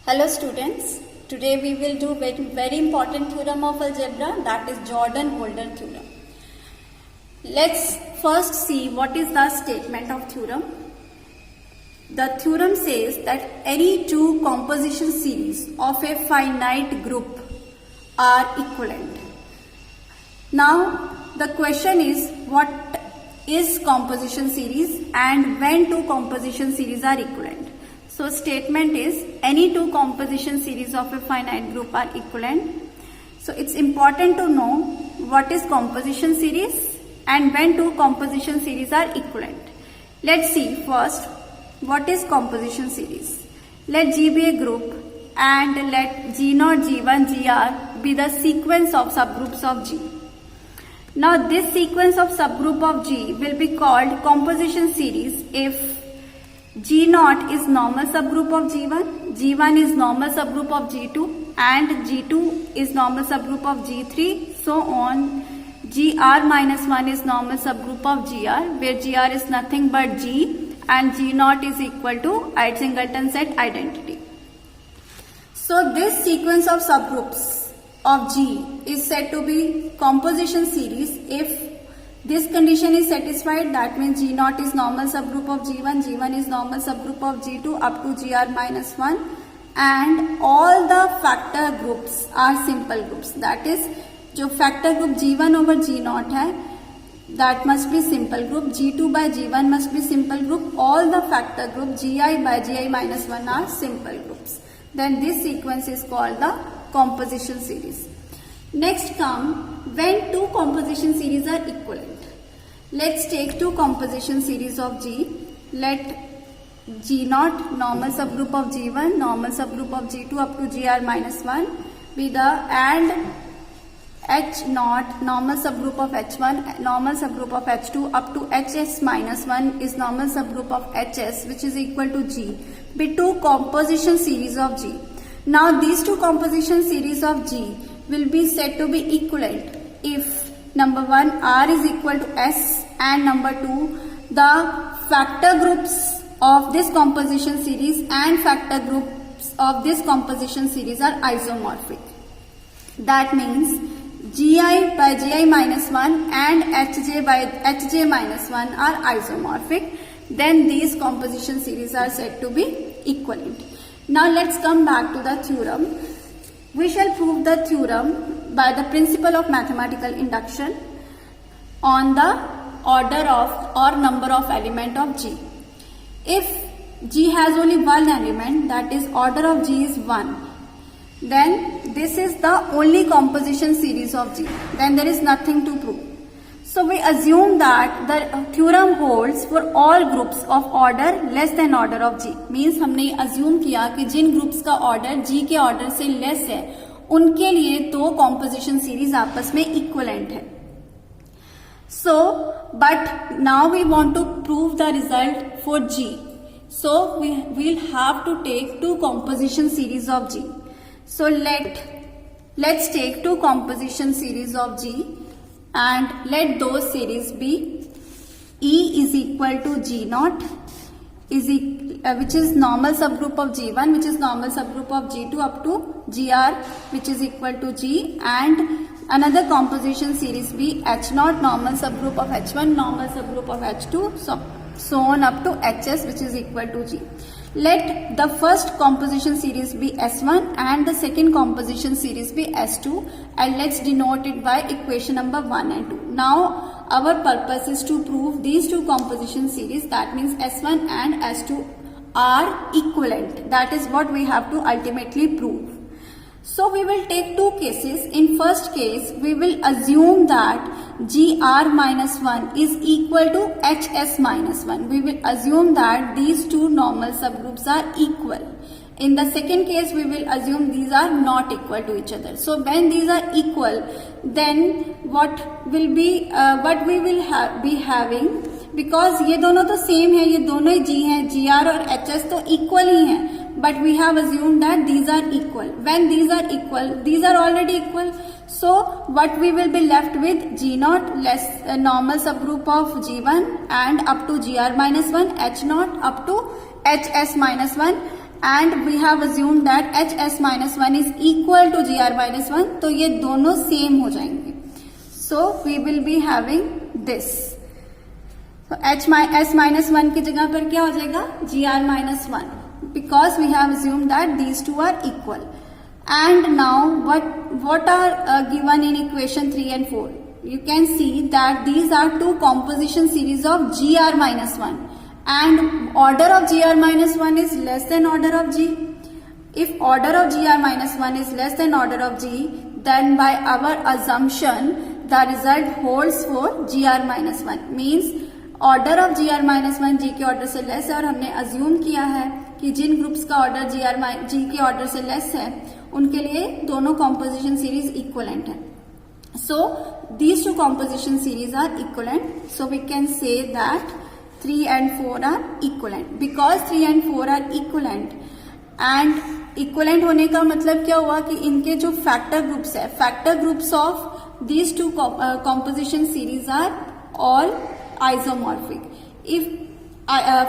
Hello students, today we will do very important theorem of algebra, that is Jordan-Holder theorem. Let's first see what is the statement of theorem. The theorem says that any two composition series of a finite group are equivalent. Now the question is, what is composition series and when two composition series are equivalent? So statement is any two composition series of a finite group are equivalent. So it's important to know what is composition series and when two composition series are equivalent. Let's see first what is composition series. Let G be a group and let G0, G1, Gr be the sequence of subgroups of G. Now this sequence of subgroup of G will be called composition series if G0 is normal subgroup of G1, G1 is normal subgroup of G2 and G2 is normal subgroup of G3, so on. Gr minus 1 is normal subgroup of Gr, where Gr is nothing but G and G0 is equal to Ide-Singleton set identity. So this sequence of subgroups of G is said to be composition series if this condition is satisfied. That means G0 is normal subgroup of G1, G1 is normal subgroup of G2 up to Gr minus 1 and all the factor groups are simple groups. That is, जो factor group G1 over G0 है, that must be simple group, G2 by G1 must be simple group, all the factor group Gi by Gi minus 1 are simple groups. Then this sequence is called the composition series. Next come when two composition series are equivalent. Let's take two composition series of G. Let G0 normal subgroup of G1, normal subgroup of G2 up to Gr minus 1 be the and H0 normal subgroup of H1, normal subgroup of H2 up to Hs minus 1 is normal subgroup of Hs which is equal to G be two composition series of G. Now these two composition series of G will be said to be equivalent if number 1 R is equal to S and number 2 the factor groups of this composition series and factor groups of this composition series are isomorphic. That means Gi by Gi minus 1 and Hj by Hj minus 1 are isomorphic. Then these composition series are said to be equivalent. Now let's come back to the theorem. We shall prove the theorem by the principle of mathematical induction on the order of or number of element of G. If G has only one element, that is order of G is 1, then this is the only composition series of G. Then there is nothing to prove. So we assume that the theorem holds for all groups of order less than order of G. Means हमने assume किया कि जिन groups का order G के order से less है, उनके लिए दो composition series आपस में equivalent है. So, but now we want to prove the result for G. So we will have to take two composition series of G. So let's take two composition series of G and let those series be E is equal to G0 which is normal subgroup of G1 which is normal subgroup of G2 up to Gr which is equal to G and another composition series be H0 normal subgroup of H1 normal subgroup of H2 so on up to Hs which is equal to G. Let the first composition series be S1 and the second composition series be S2 and let's denote it by equation number 1 and 2. Now our purpose is to prove these two composition series, that means S1 and S2 are equivalent. That is what we have to ultimately prove. So we will take two cases. In first case we will assume that Gr minus 1 is equal to Hs minus 1. We will assume that these two normal subgroups are equal. In the second case we will assume these are not equal to each other. So when these are equal, then what we will be having, because ये दोनों तो same है, ये दोनों ही G हैं, Gr और Hs तो equal ही हैं, but we have assumed that these are equal. When these are equal, these are already equal. So what we will be left with G0 less normal subgroup of G1 and up to Gr minus 1, H0 up to Hs minus 1 and we have assumed that HS minus 1 is equal to GR minus 1, तो ये दोनों same हो जाएंगे. So we will be having this. So S minus 1 की जगह पर क्या हो जाएगा? GR minus 1, because we have assumed that these two are equal. And now what are given in equation 3 and 4? You can see that these are two composition series of GR minus 1. And order of GR minus 1 is less than order of G. If order of GR minus 1 is less than order of G, then by our assumption, the result holds for GR minus 1. Means order of GR minus 1 G के order से less है, और हमने assume किया है कि जिन groups का order G के ऑर्डर से लेस है उनके लिए दोनों composition series equivalent है. So these two composition series are equivalent. So we can say that 3 and 4 are equivalent. Because 3 and 4 are equivalent, and equivalent होने का मतलब क्या हुआ कि इनके जो factor groups है, factor groups of these two composition series are all isomorphic. If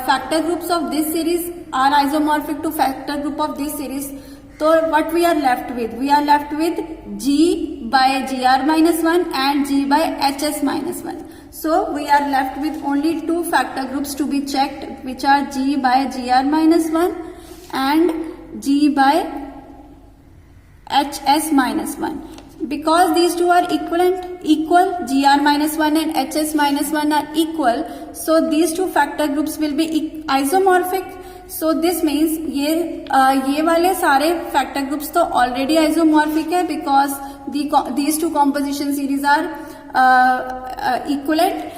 factor groups of this series are isomorphic to factor group of this series, so what we are left with? We are left with G by GR minus 1 and G by HS minus 1. So we are left with only two factor groups to be checked, which are G by GR minus 1 and G by HS minus 1. Because these two are equal, GR minus 1 and HS minus 1 are equal, so these two factor groups will be isomorphic. So this means ये वाले सारे factor groups तो already isomorphic है, because these two composition series are equivalent,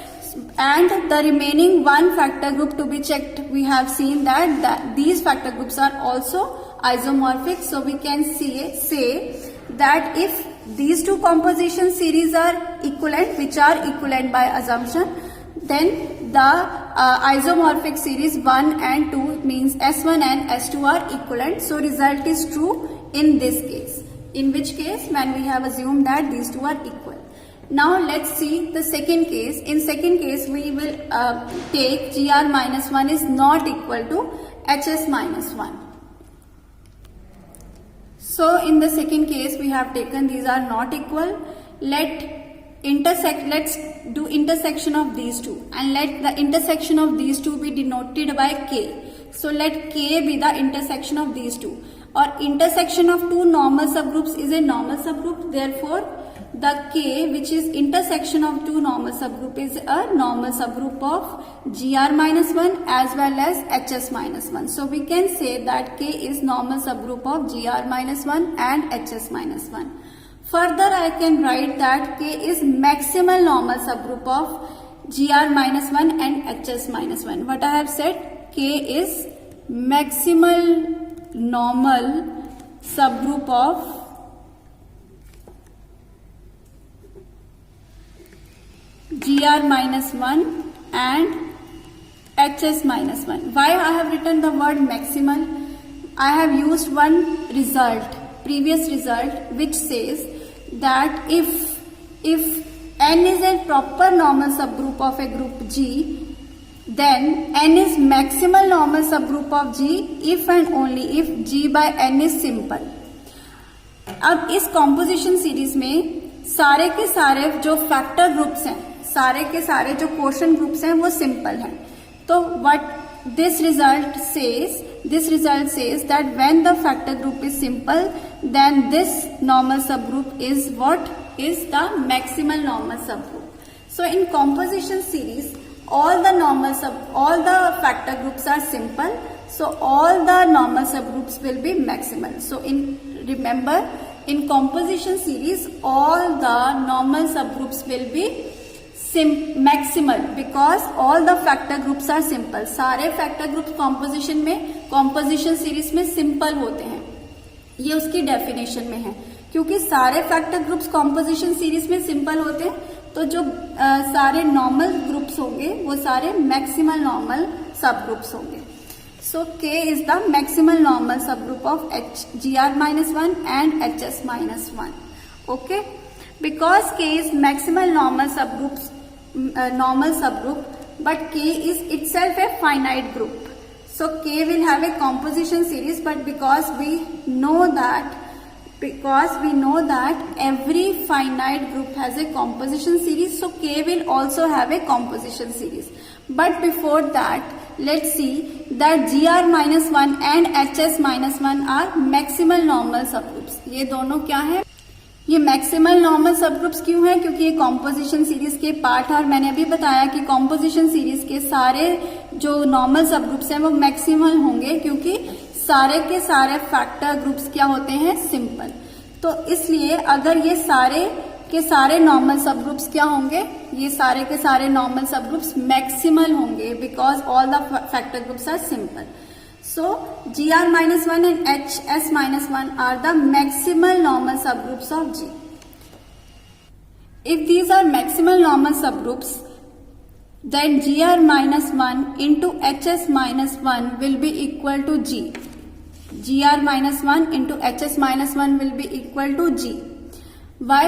and the remaining one factor group to be checked, we have seen that these factor groups are also isomorphic. So we can say that if these two composition series are equivalent, which are equivalent by assumption, then the isomorphic series 1 and 2 means S1 and S2 are equivalent. So result is true in this case. In which case, when we have assumed that these two are equal. Now let's see the second case. In second case, we will take GR minus 1 is not equal to HS minus 1. So in the second case, we have taken these are not equal. Let's do intersection of these two, and let the intersection of these two be denoted by K. So let K be the intersection of these two. Or intersection of two normal subgroups is a normal subgroup. Therefore, the K, which is intersection of two normal subgroup, is a normal subgroup of GR minus 1 as well as HS minus 1. So we can say that K is normal subgroup of GR minus 1 and HS minus 1. Further, I can write that K is maximal normal subgroup of GR minus 1 and HS minus 1. What I have said? K is maximal normal subgroup of GR minus 1 and HS minus 1. Why I have written the word maximal? I have used one result, previous result, which says that if N is a proper normal subgroup of a group G, then N is maximal normal subgroup of G if and only if G by N is simple. अब इस composition series में सारे के सारे जो factor groups हैं, सारे के सारे जो quotient groups हैं वो simple हैं. तो what this result says that when the factor group is simple, then this normal subgroup is what is the maximal normal subgroup. So in composition series, all the factor groups are simple, so all the normal subgroups will be maximal. So remember, in composition series, all the normal subgroups will be maximal, because all the factor groups are simple. सारे factor groups composition में, composition series में simple होते हैं. ये उसकी definition में है. क्योंकि सारे factor groups composition series में simple होते हैं, तो जो सारे normal groups होंगे वो सारे maximal normal subgroups होंगे. So K is the maximal normal subgroup of GR minus 1 and HS minus 1. Okay? Because K is maximal normal subgroup, but K is itself a finite group. So K will have a composition series, but because we know that every finite group has a composition series, so K will also have a composition series. But before that, let's see that GR-1 and HS-1 are maximal normal subgroups. ये दोनों क्या है? ये maximal normal सबग्रुप्स क्यों है? क्योंकि ये composition series के पार्ट है, और मैंने अभी बताया कि कॉम्पोजिशन सीरीज के सारे जो नॉर्मल सबग्रुप्स हैं वो मैक्सिमल होंगे, क्योंकि सारे के सारे फैक्टर ग्रुप्स क्या होते हैं? सिंपल। तो इसलिए अगर ये सारे के सारे नॉर्मल सबग्रुप्स क्या होंगे? ये सारे के सारे नॉर्मल सबग्रुप्स मैक्सिमल होंगे, because all the factor groups are simple. So GR-1 and HS-1 are the maximal normal subgroups of G. If these are maximal normal subgroups, then GR-1 into HS-1 will be equal to G. GR-1 into HS-1 will be equal to G. Why?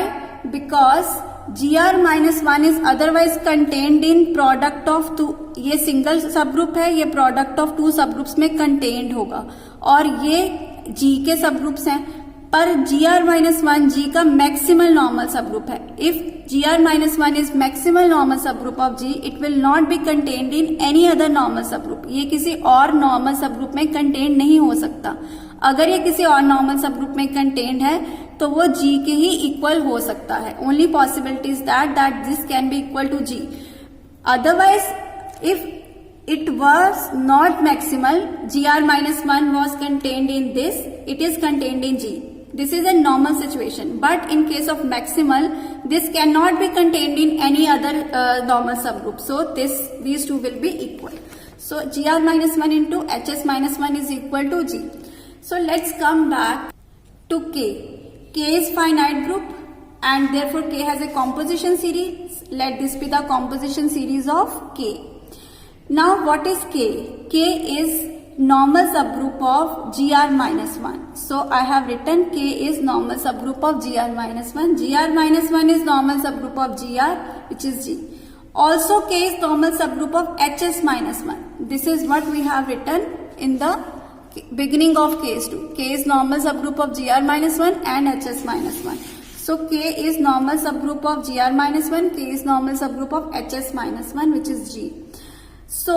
Because GR-1 is otherwise contained in product of two. ये single सब group है, ये product of to सब groups में contained होगा, और ये G के सब ग्रुप्स हैं, पर GR-1 G का मैक्सिमल नॉर्मल सब ग्रुप है. If GR-1 is maximal normal subgroup of G, it will not be contained in any other normal subgroup. ये किसी और नॉर्मल सब ग्रुप में कंटेन्ड नहीं हो सकता. अगर ये किसी और नॉर्मल सब ग्रुप में कंटेन्ड है तो वो G के ही इक्वल हो सकता है. Only possibility is that this can be equal to G. Otherwise if it was not maximal, GR-1 was contained in this, it is contained in G. This is a normal situation, but in case of maximal, this cannot be contained in any other normal subgroup. So these two will be equal. So GR-1 into HS-1 is equal to G. So let's come back to K. K is finite group, and therefore K has a composition series. Let this be the composition series of K. Now what is K? K is normal subgroup of GR-1. So I have written K is normal subgroup of GR-1. GR-1 is normal subgroup of GR, which is G. Also K is normal subgroup of HS-1. This is what we have written in the beginning of case 2. K is normal subgroup of GR-1 and HS-1. So K is normal subgroup of GR-1, K is normal subgroup of HS-1, which is G. So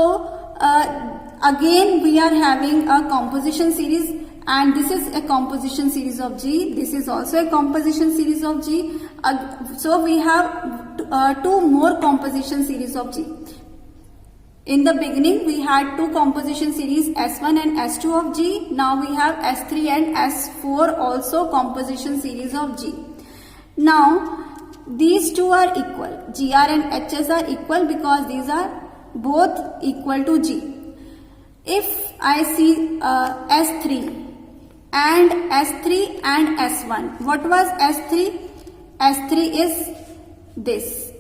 again we are having a composition series, and this is a composition series of G. This is also a composition series of G. So we have two more composition series of G. In the beginning we had two composition series S1 and S2 of G. Now we have S3 and S4 also composition series of G. Now these two are equal. GR and HS are equal because these are both equal to G. If I see S3 and S1, what was S3? S3 is this,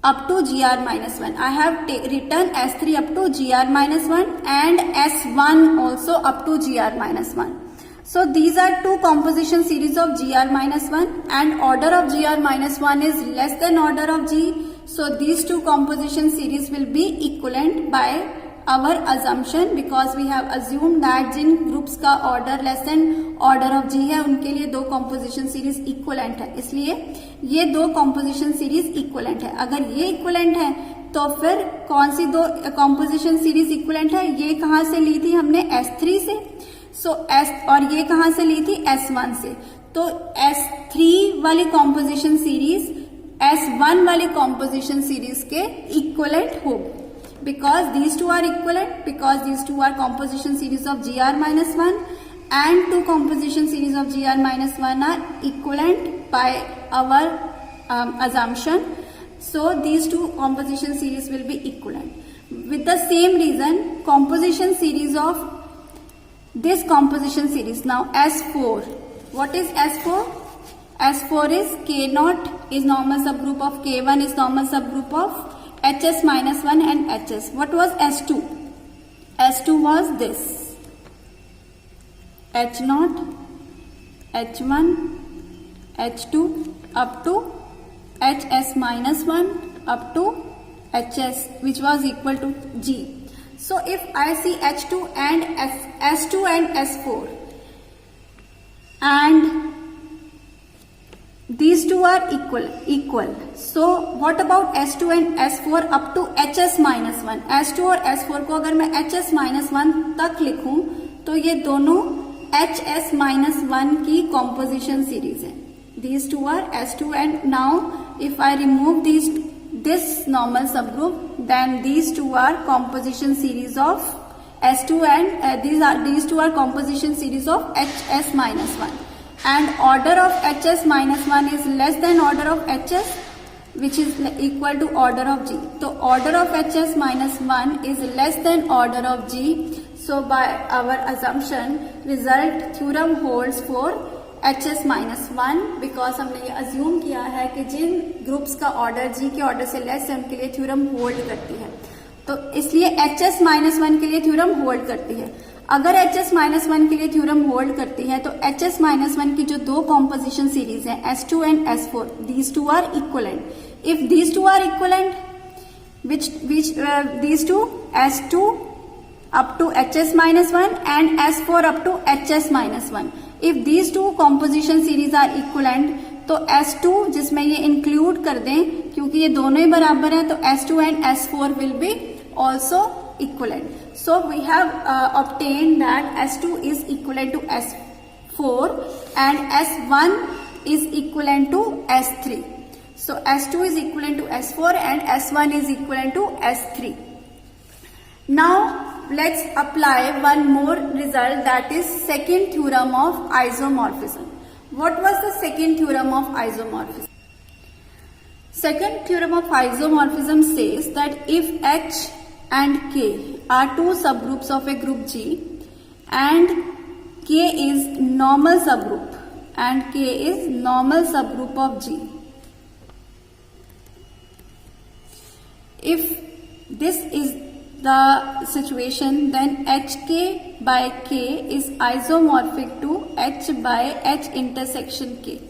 up to GR-1. I have written S3 up to GR-1 and S1 also up to GR-1. So these are two composition series of GR-1, and order of GR-1 is less than order of G. So these two composition series will be equivalent by our assumption, because we have assumed that जिन groups का order less than order of G है उनके लिए दो composition series equivalent है, इसलिए ये दो कॉम्पोजिशन सीरीज इक्वलेंट है. अगर ये इक्वलेंट है तो फिर कौन सी दो कॉम्पोजिशन सीरीज इक्वलेंट है? ये कहाँ से ली थी हमने? S3 से. सो S, और ये कहाँ से ली थी? S1 से. तो S3 वाली कॉम्पोजिशन सीरीज S1 वाली कॉम्पोजिशन सीरीज के इक्वलेंट होगी, because these two are equivalent, because these two are composition series of GR-1, and two composition series of GR-1 are equivalent by our assumption. So these two composition series will be equivalent. With the same reason, composition series of this composition series, now S4. What is S4? S4 is K0 is normal subgroup of K1 is normal subgroup of HS-1 and HS. What was S2? S2 was this, H0, H1, H2 up to HS-1 up to HS, which was equal to G. So if I see H2 and S2 and S4, and these two are equal. So what about S2 and S4 up to HS minus 1? S2 और S4 को अगर मैं HS minus 1 तक लिखूं तो ये दोनों HS minus 1 की composition series है. These two are S2, and now if I remove this normal subgroup, then these two are composition series of S2, and these two are composition series of HS minus 1. And order of HS minus 1 is less than order of HS, which is equal to order of G. So order of HS minus 1 is less than order of G. So by our assumption, result theorem holds for HS minus 1, because हमने ये assume किया है कि जिन groups का order G के order से less है उनके लिए थ्योरम होल्ड करती है. तो इसलिए HS minus 1 के लिए थ्योरम होल्ड करती है. अगर HS minus 1 के लिए थ्योरम होल्ड करती है तो HS minus 1 की जो दो कॉम्पोजिशन सीरीज है S2 and S4, these two are equivalent. If these two are equivalent, these two, S2 up to HS minus 1 and S4 up to HS minus 1. If these two composition series are equivalent, तो S2 जिसमें ये include कर दें क्योंकि ये दोनों ही बराबर हैं, तो S2 and S4 will be also equivalent. So we have obtained that S2 is equivalent to S4 and S1 is equivalent to S3. So S2 is equivalent to S4 and S1 is equivalent to S3. Now let's apply one more result, that is second theorem of isomorphism. What was the second theorem of isomorphism? Second theorem of isomorphism says that if H and K are two subgroups of a group G and K is normal subgroup of G, if this is the situation, then HK by K is isomorphic to H by H intersection K.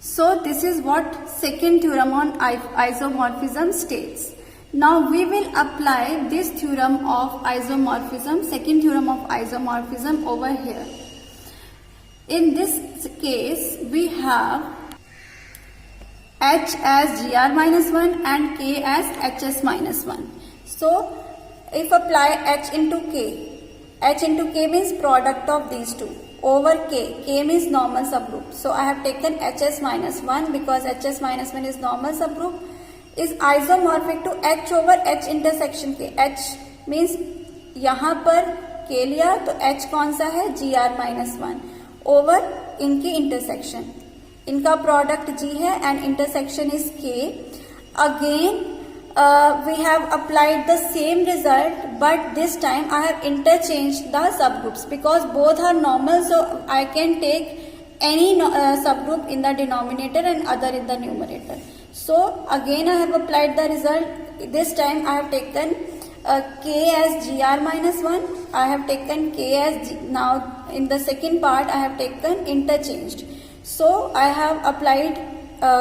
So this is what second theorem on isomorphism states. Now we will apply this theorem of isomorphism, second theorem of isomorphism over here. In this case, we have H as GR minus 1 and K as HS minus 1. So if apply H into K means product of these two over K means normal subgroup. So I have taken HS minus 1 because HS minus 1 is normal subgroup, is isomorphic to H over H intersection K. H means यहाँ पर K लिया तो H कौन सा है, GR minus 1 over इनकी intersection. इनका product G है and intersection is K. Again we have applied the same result, but this time I have interchanged the subgroups because both are normal, so I can take any subgroup in the denominator and other in the numerator. So again I have applied the result. This time I have taken K as GR minus 1. I have taken K as G. Now in the second part I have taken interchanged. So I have applied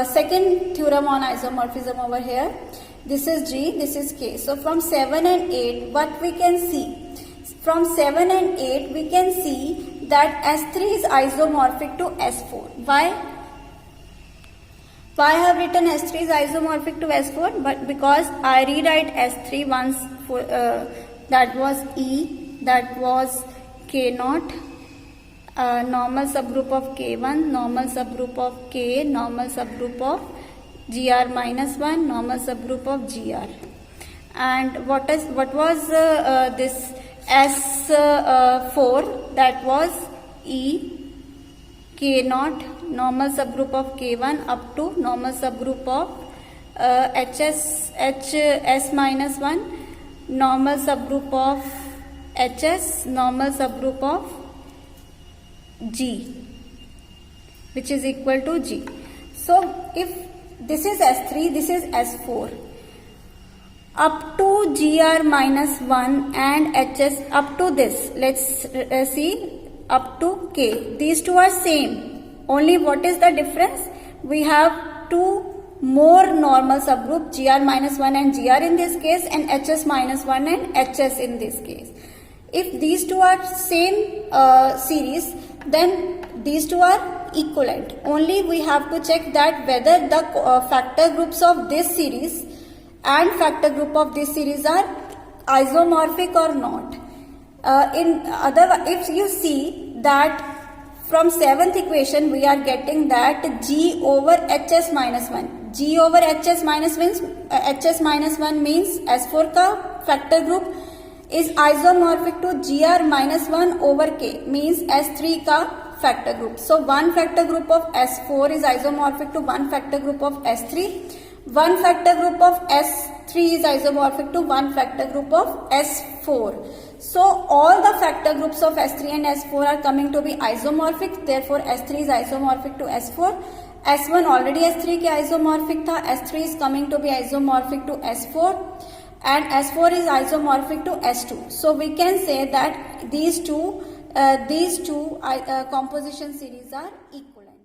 second theorem on isomorphism over here. This is G, this is K. So from 7 and 8, what we can see? From 7 and 8, we can see that S3 is isomorphic to S4. Why? Why I have written S3 is isomorphic to S4? But because I rewrite S3 once for that was E, that was K0, normal subgroup of K1, normal subgroup of K, normal subgroup of GR minus 1, normal subgroup of GR. And what was this S4? That was E, K0, normal subgroup of K1 up to normal subgroup of HS minus 1, normal subgroup of HS, normal subgroup of G, which is equal to G. So if this is S3, this is S4. Up to GR minus 1 and HS up to this, let's see, up to K. These two are same. Only what is the difference? We have two more normal subgroup gr minus 1 and gr in this case, and hs minus 1 and hs in this case. If these two are same series, then these two are equivalent. Only we have to check that whether the factor groups of this series and factor group of this series are isomorphic or not. If you see that from 7th equation we are getting that g over hs minus 1. G over hs minus 1 means S4 ka factor group is isomorphic to gr minus 1 over k, means S3 ka factor group. So one factor group of S4 is isomorphic to one factor group of S3. One factor group of S3 is isomorphic to one factor group of S4. So all the factor groups of S3 and S4 are coming to be isomorphic. Therefore S3 is isomorphic to S4. S1 already S3 के isomorphic था. S3 is coming to be isomorphic to S4. And S4 is isomorphic to S2. So we can say that these two composition series are equivalent.